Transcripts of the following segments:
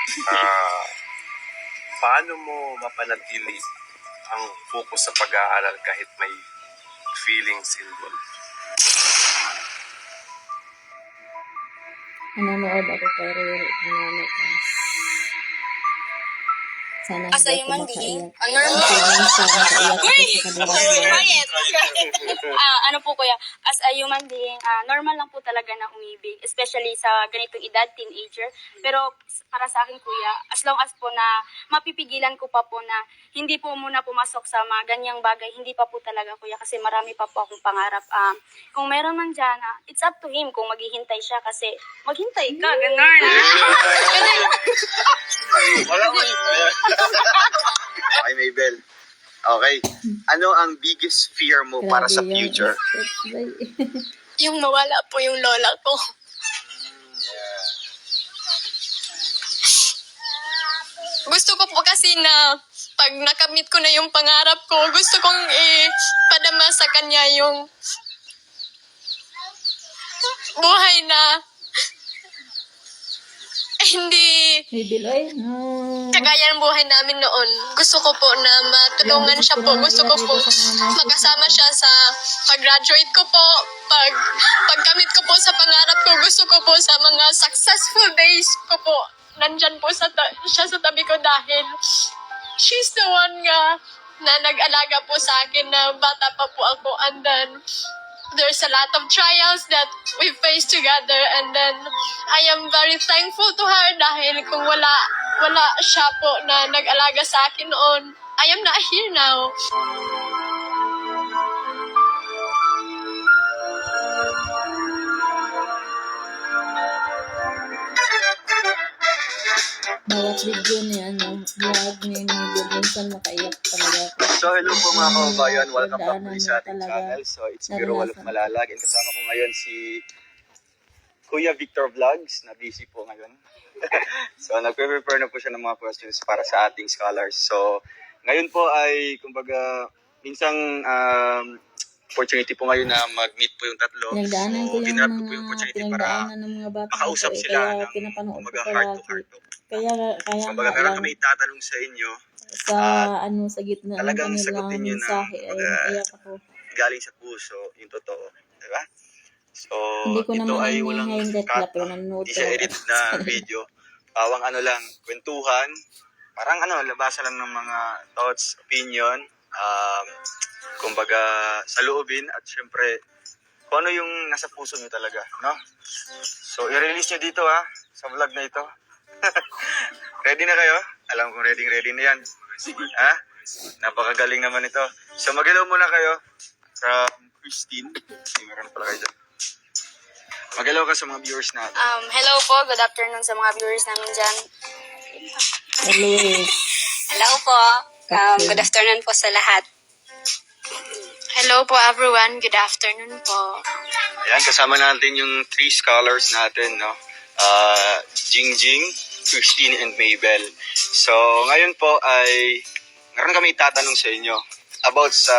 Ah, paano mo mapanatili ang focus sa pag-aaral kahit may feelings involved? Nanonood ako kay Riri. Sana As a hindi ako human being, makaiyak. a normal... Kasi minsan nakaiyak ako sa kadalasan. Ano po kuya, as a human being, normal lang po talaga na umibig, especially sa ganitong edad, teenager. Pero para sa akin kuya, as long as po na mapipigilan ko pa po na hindi po muna pumasok sa mga ganyang bagay, hindi pa po talaga kuya, kasi marami pa po akong pangarap. Kung meron man dyan, it's up to him kung maghihintay siya, kasi maghintay ka, ganun. Wala ko Okay, Maybel. Okay. Ano ang biggest fear mo para sa Grabe yung future? Yung mawala po yung lola ko. Gusto ko po kasi na pag nakamit ko na yung pangarap ko, gusto kong ipadama sa kanya yung buhay na hindi Bibiloy? No. kagaya ng buhay namin noon. Gusto ko po na matulungan siya po. Gusto ko po makasama siya sa pag-graduate ko po. Pagkamit ko po sa pangarap ko, gusto ko po sa mga successful days ko po. Nandyan po siya sa tabi ko dahil she's the one na nag-alaga po sa akin na bata pa po ako. And then, there's a lot of trials that we face together, and then I am very thankful to her dahil kung wala siya po na nag-alaga sa akin noon, I am not here now. Bawat video niya, vlog ni Miguel, minsan makaiyak talaga ako. So, hello po mga kababayan. Welcome back Daanan to mo sa ating talaga. channel. So, it's Biro Walof Naranasan. Malalag. And kasama ko ngayon si Kuya Victor Vlogs, na busy po ngayon. So, nagpe-prepare na po siya ng mga questions para sa ating scholars. So, ngayon po ay, kumbaga, minsang opportunity po ngayon na mag-meet po yung tatlo. Pinagdaanan ko So, yung ginarap ko po yung mga opportunity para pinagdaanan ng mga bata makausap ko, sila kaya ng, pinapanood ko kumbaga, heart to palagi. heart. Kaya Kumbaga, nga meron lang kami itatanong sa inyo. sa sa gitna ng Talagang kanilang sagutin nyo na, mensahe ay kumbaga, naiyak ako. galing sa puso, yung totoo. Diba? So, Hindi ko ito naman ay walang hinihind cut, pero nanonood hindi ko siya ako edit sa na kanila. video. Pawang ano lang, kwentuhan. Parang labasan lang ng mga thoughts, opinion. Kumbaga, sa loobin at syempre, kung ano yung nasa puso nyo talaga, no? So, i-release nyo dito sa vlog na ito. Ready na kayo? Alam kong ready na yan. Ha? Napakagaling naman ito. So, mag-hello muna kayo from Christine. Meron pala kayo dyan. Mag-hello ka sa mga viewers natin. Hello po, good afternoon sa mga viewers namin dyan. Luis. Hello po, good afternoon po sa lahat. Hello po everyone, good afternoon po. Ayan, kasama natin yung 3 scholars natin, no? Jingjing, Christine, and Maybel. So, ngayon po ay meron kami itatanong sa inyo about sa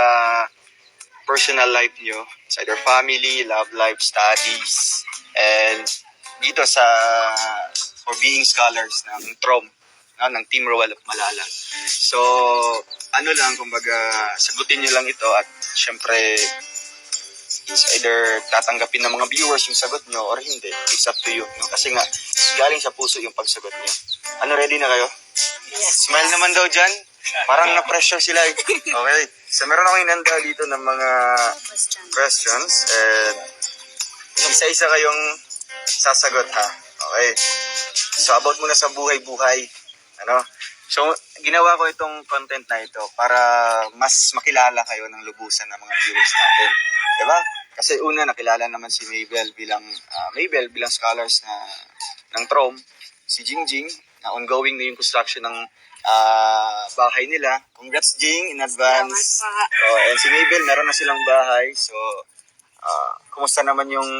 personal life nyo, sa either family, love life, studies, and dito sa for being scholars ng TROM, no, ng Team Roel of Malala. So, ano lang, kumbaga, sagutin nyo lang ito at syempre, it's either tatanggapin ng mga viewers yung sagot nyo or hindi. It's up to you. No? Kasi nga, galing sa puso yung pagsagot nyo. Ano, ready na kayo? Yes. Smile naman daw dyan. Parang na-pressure sila. Okay. So, meron akong inanda dito ng mga questions. And isa-isa kayong sasagot, ha? Okay. So, about muna sa buhay-buhay. Ano? So, ginawa ko itong content na ito para mas makilala kayo ng lubusan ng mga viewers natin. Diba? Kasi una, nakilala naman si Maybel bilang scholars ng TROM. Si Jingjing, na ongoing na yung construction ng bahay nila. Congrats, Jing, in advance. And si Maybel, meron na silang bahay. So, kumusta naman yung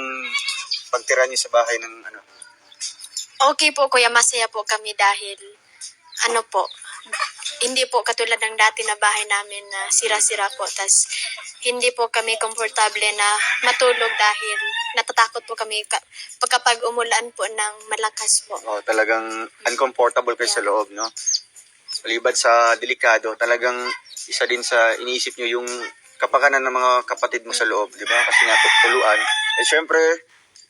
pagtira niyo sa bahay ng ano? Okay po kuya, masaya po kami dahil hindi po katulad ng dati na bahay namin na sira-sira po. Tas hindi po kami komportable na matulog dahil natatakot po kami pagkapag umulan po ng malakas po. Oh, talagang uncomfortable kayo sa loob, no? Maliban sa delikado, talagang isa din sa iniisip nyo yung kapakanan ng mga kapatid mo sa loob, di ba? Kasi nga tuluan. Eh, syempre,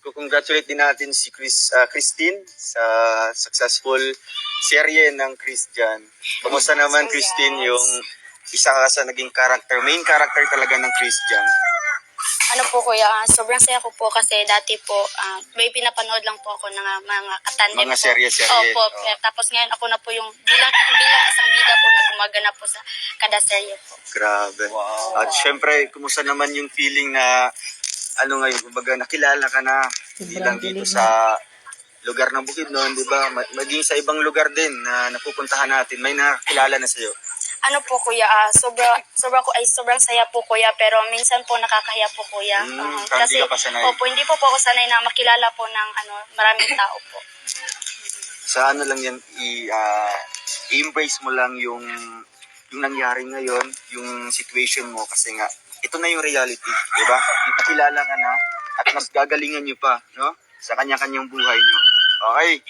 congratulate din natin si Christine sa successful serye ng Christian. Kamusta naman, Christine, yung isa ka sa naging main character talaga ng Christian? Ano po kuya, sobrang saya ko po kasi dati po may pinapanood lang po ako ng mga katandem Mga po. serye-serye. Opo, Oh. Tapos ngayon ako na po yung bilang isang bida po na gumagana po sa kada serye po. Grabe. At syempre, kumusta naman yung feeling na ano ngayon, kumbaga nakilala ka na bilang dito sa lugar ng Bukidnon, di ba? Maging sa ibang lugar din na napupuntahan natin, may nakilala na sa'yo. Ano po kuya, sobrang saya po kuya, pero minsan po nakakahiya po kuya. parang di ka pa sanay. Opo, hindi po ako sanay na makilala po ng maraming tao po. Sa ano lang yan, i-embrace mo lang yung nangyari ngayon, yung situation mo, kasi nga, ito na yung reality, di ba? Nakilala ka na, at mas gagalingan nyo pa, no? Sa kanya-kanyang buhay nyo. Okay,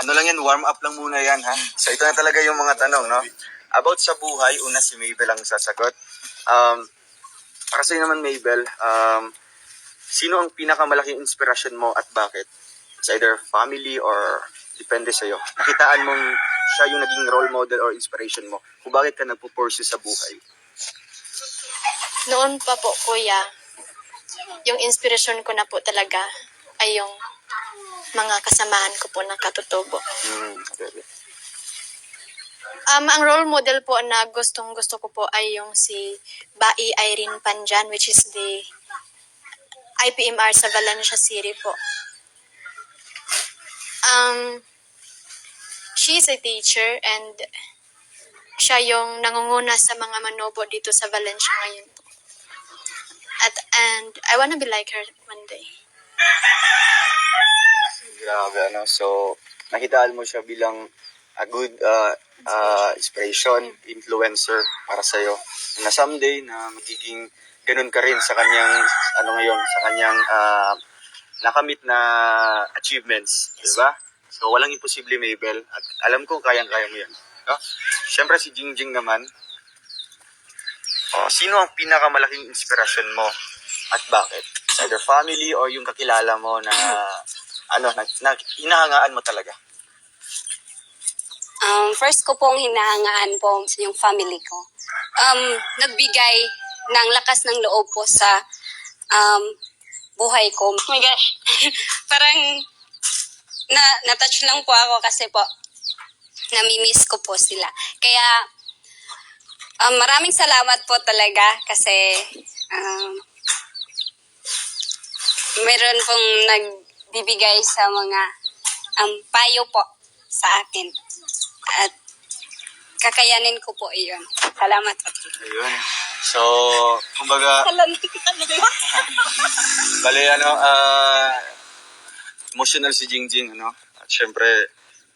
ano lang yan, warm up lang muna yan, ha? So ito na talaga yung mga tanong, no? About sa buhay, una si Mabel ang sasagot. Para sa'yo naman, Mabel, sino ang pinakamalaking inspirasyon mo at bakit? It's either family or depende sa'yo. Nakitaan mong siya yung naging role model or inspiration mo kung bakit ka nagpupursue sa buhay. Noon pa po, kuya, yung inspirasyon ko na po talaga ay yung mga kasamahan ko po na katutubo. Okay. Ang role model po na gustong-gusto ko po ay yung si Bai Irene Panjan, which is the IPMR sa Valencia City po. She's a teacher and siya yung nangunguna sa mga manobo dito sa Valencia ngayon po. And I wanna be like her one day. Grabe, ano? So, nakitaan mo siya bilang a good inspiration, influencer para sa'yo. Na someday, na magiging ganun ka rin sa kanyang, sa kanyang nakamit na achievements. Diba? So, walang imposible, Mabel. At alam ko, kayang-kaya mo yan. No? Siyempre, si Jingjing naman, sino ang pinakamalaking inspirasyon mo at bakit? Either family or yung kakilala mo na hinahangaan mo talaga? First ko pong hinahangaan po yung family ko. Nagbigay ng lakas ng loob po sa buhay ko. Oh my gosh, parang na-touch lang po ako kasi po nami-miss ko po sila. Kaya maraming salamat po talaga kasi meron pong nagbibigay sa mga payo po sa akin. At kakayanin ko po iyon. Salamat po. Ayun. So, kumbaga, bali, emotional si Jingjing, ano? At syempre,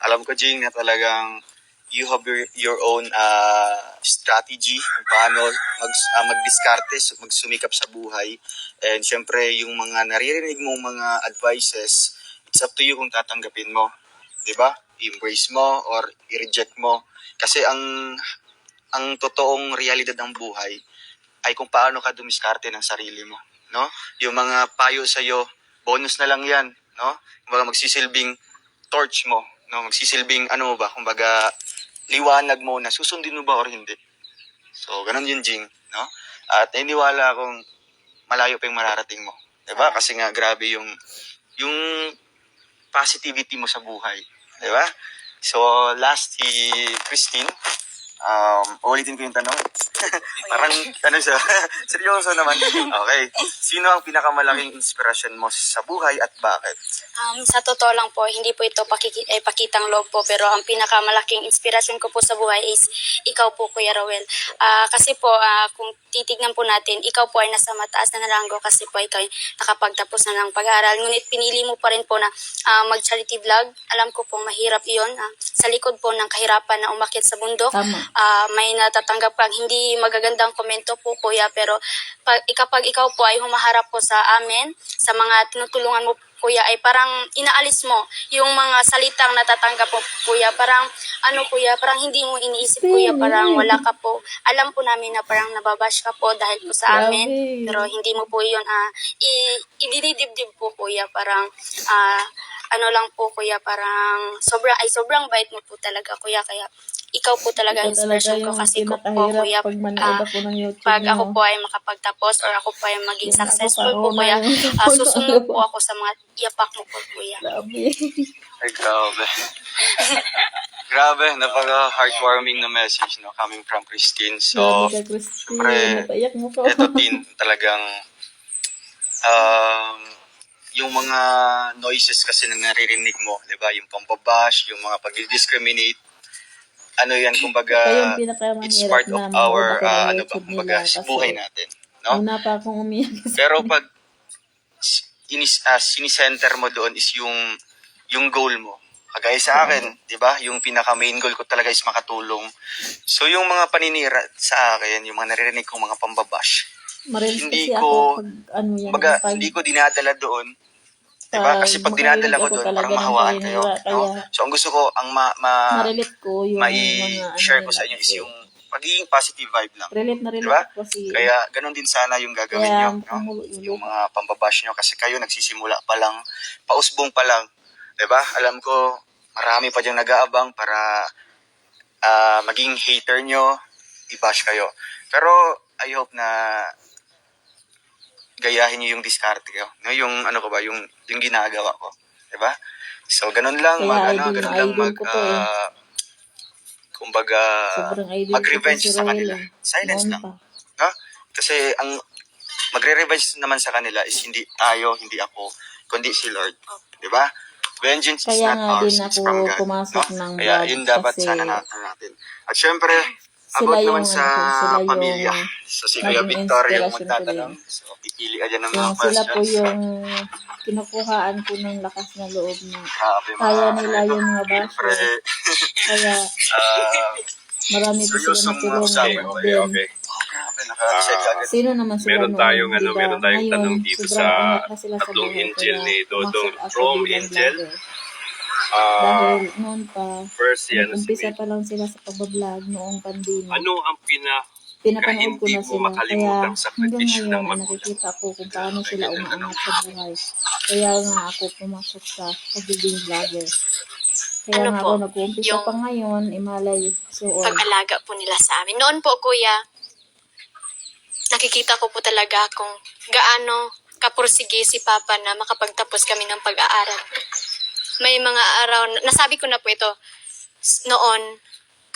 alam ko, Jing, na talagang you have your own strategy kung paano magdiskarte, magsumikap sa buhay. And syempre, yung mga naririnig mong mga advices, it's up to you kung tatanggapin mo. Diba? I-embrace mo or i-reject mo. Kasi ang totoong realidad ng buhay ay kung paano ka dumiskarte ng sarili mo, no? Yung mga payo sa iyo, bonus na lang 'yan, no? Kumbaga magsisilbing torch mo, no? Magsisilbing kumbaga liwanag mo na susundin mo ba or hindi. So, ganun yun, Jing, no? At niniwala akong malayo pa yung mararating mo. Diba? Kasi nga grabe yung positivity mo sa buhay. Diba? So, last si Christine. Ulitin ko yung tanong. Parang, siya. Seryoso naman. Okay. Sino ang pinakamalaking inspirasyon mo sa buhay at bakit? Sa totoo lang po, hindi po ito pakitang loob po, pero ang pinakamalaking inspirasyon ko po sa buhay is ikaw po, Kuya Rowel. Kasi po, kung titignan po natin, ikaw po ay nasa mataas na naranggo kasi po ikaw ay nakapagtapos na ng pag-aaral. Ngunit pinili mo pa rin po na mag-charity vlog. Alam ko pong mahirap iyon. Sa likod po ng kahirapan na umakyat sa bundok, Tama. may natatanggap kang hindi magagandang komento po kuya, pero kapag ikaw po ay humaharap po sa amin, sa mga tinutulungan mo kuya, ay parang inaalis mo yung mga salitang natatanggap mo kuya, parang kuya, parang hindi mo iniisip kuya, parang wala ka po, alam po namin na parang nababash ka po dahil po sa amin, Grabe. pero hindi mo po yun idinidibdib po kuya, parang lang po kuya, parang sobrang bait mo po talaga kuya, kaya ikaw po talaga Ito talaga inspiration ko yung kasi ko po pinakahirap kuya, pag manood ako ng YouTube pag niyo. ako po ay makapagtapos or ako po ay maging Yun ako, successful po pauna kuya, yung support susunod ko. po ako sa mga iyapak mo po kuya. Grabe. Ay, grabe. Grabe, napaka-heartwarming na message, no? Coming from Christine. So, Grabe ka, Christine. pre, Napaiyak mo ko. eto din talagang yung mga noises kasi na naririnig mo, di ba? Yung pambabash, yung mga pag-discriminate, yan, kumbaga, Ito yung pinakamahirap it's part of na our, manood ako ng YouTube kumbaga, nila kasi buhay natin, no? Una pa akong umiyak. Pero pag sinisenter mo doon is yung goal mo. Kagaya sa akin, di ba? Yung pinaka-main goal ko talaga is makatulong. So, yung mga paninira sa akin, yung mga naririnig kong mga pambabash, Marilis hindi kasi ko, ako pag yan. baga, pag, hindi ko dinadala doon. Diba? Kasi pag dinadala ko makarinig ako doon, talaga parang ng mahawaan kayo. paninira, No? kaya So, ang gusto ko, ang Marelate ko yung mga share ko nila sa inyo is kasi yung pagiging positive vibe lang. relate na relate Diba? ako kasi Kaya, ganun din sana yung gagawin kaya nyo. No? Yung mga pambabash nyo. Kasi kayo nagsisimula pa lang, pausbong pa lang. Diba? Alam ko, marami pa diyang nag-aabang para maging hater nyo, i-bash kayo. Pero, I hope na gayahin nyo yung diskarte ko. No? Yung yung ginagawa ko. Diba? So, ganun lang. Kaya idol ko po kumbaga, sobrang idol mag-revenge ko po si sa Roel kanila. Silence noon lang. pa. No? Kasi ang magre-revenge naman sa kanila is hindi tayo, hindi ako, kundi si Lord. Di ba? Vengeance is Kaya not nga ours, din it's ako from God. pumasok No? ng Kaya vlog yun dapat kasi sana natin. At syempre, sila about yung, naman sa sila yung pamilya. So si Kuya naging Victor yung inspiration ko magtatanong. din. So pipili ka dyan ng mga Yung sila po questions. yung kinukuhaan ko ng lakas na loob na Grabe, kaya nila yung mga Siyempre, basher. Kaya marami po sila seryosong natulungan usapan. din. Okay. grabe, naka-check agad. Sino naman sila Meron noon, tayong, di ba? meron tayong Ngayon, tanong dito sobrang sa angat na sila sa tatlong buhay. angel Kaya ni Dodong pumasok ako From bilang Angel. vlogger. Dahil noon pa, First yan, si umpisa Mel. pa lang sila sa pagbablog noong pandemic. Ano ang Pinapanood ko hindi na mo sila. Kaya makalimutang hanggang sakripisyo ngayon ng ay magulang? nakikita ko kung paano sila umaangat sa buhay. Kaya nga ako pumasok sa pagiging vlogger. Kaya Ano nga po? ako nag-uumpisa Yung pa ngayon, imalay. So, Pag-alaga po nila sa amin. Noon po, kuya, nakikita ko po talaga kung gaano kapursige si Papa na makapagtapos kami ng pag-aaral. May mga araw, nasabi ko na po ito, noon,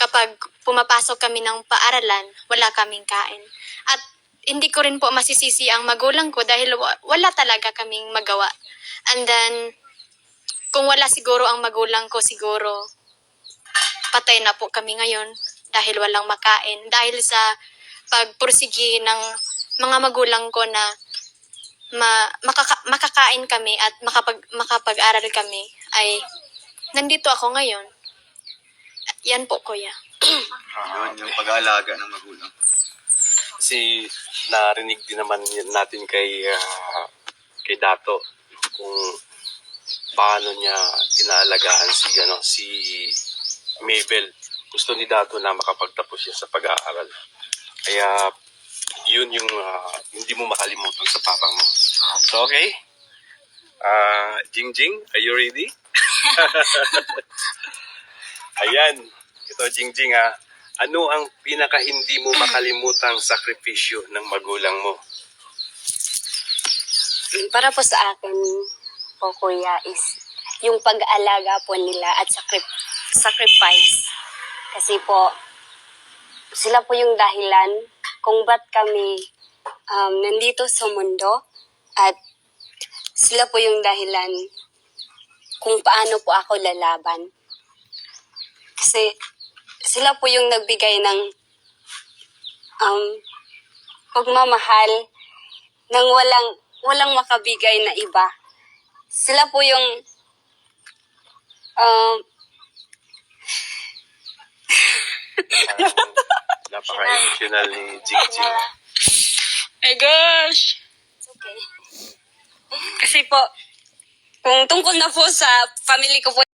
kapag pumapasok kami ng paaralan, wala kaming kain. At hindi ko rin po masisisi ang magulang ko dahil wala talaga kaming magawa. And then, kung wala siguro ang magulang ko, siguro patay na po kami ngayon dahil walang makain. Dahil sa pagpursigi ng mga magulang ko na makakain kami at makapag-aral kami, ay nandito ako ngayon. Yan po, kuya. Yun, yung pag-aalaga ng magulang. Kasi narinig din naman natin kay Dato kung paano niya inaalagaan si Mabel. Gusto ni Dato na makapagtapos siya sa pag-aaral. Kaya yun yung hindi mo makalimutan sa papa mo. So okay. Jingjing, are you ready? Ayan. Ito Jingjing Ano ang pinaka hindi mo makalimutang sakripisyo ng magulang mo? Para po sa akin po, kuya, is yung pag-aalaga po nila at sacrifice. Kasi po, sila po yung dahilan kung ba't kami nandito sa mundo, at sila po yung dahilan kung paano po ako lalaban. Kasi sila po yung nagbigay ng pagmamahal ng walang makabigay na iba. Sila po yung Napaka-emotional ni Jingjing. My gosh. It's okay. Kasi po, kung tungkol na po sa family ko po,